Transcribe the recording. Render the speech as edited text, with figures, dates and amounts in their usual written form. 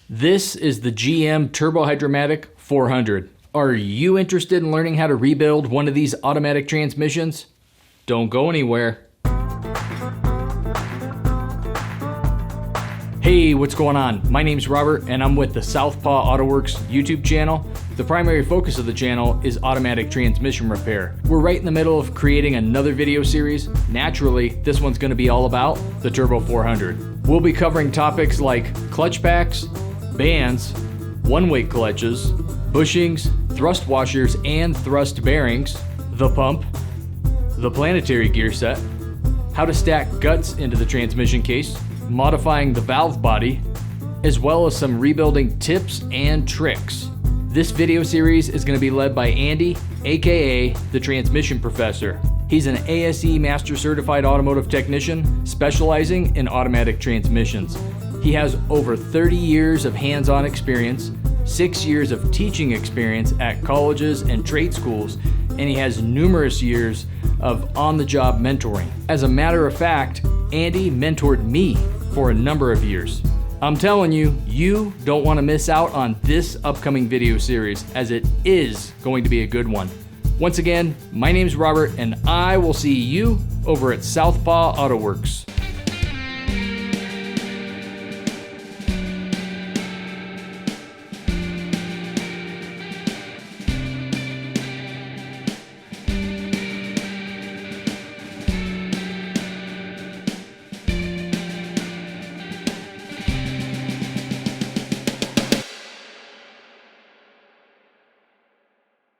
This is the GM Turbo 400. Are you interested in learning how to rebuild one of these automatic transmissions? Don't go anywhere. Hey, what's going on? My name's Robert and I'm with the Southpaw Autoworks YouTube channel. The primary focus of the channel is automatic transmission repair. We're right in the middle of creating another video series. Naturally, this one's going to be all about the Turbo 400. We'll be covering topics like clutch packs, bands, one-way clutches, bushings, thrust washers and thrust bearings, the pump, the planetary gear set, how to stack guts into the transmission case, modifying the valve body, as well as some rebuilding tips and tricks. This video series is going to be led by Andy, aka the Transmission Professor. He's an ASE Master Certified Automotive Technician specializing in automatic transmissions. He has over 30 years of hands-on experience, 6 years of teaching experience at colleges and trade schools, and he has numerous years of on-the-job mentoring. As a matter of fact, Andy mentored me for a number of years. I'm telling you, you don't want to miss out on this upcoming video series, as it is going to be a good one. Once again, my name's Robert, and I will see you over at Southpaw Autoworks.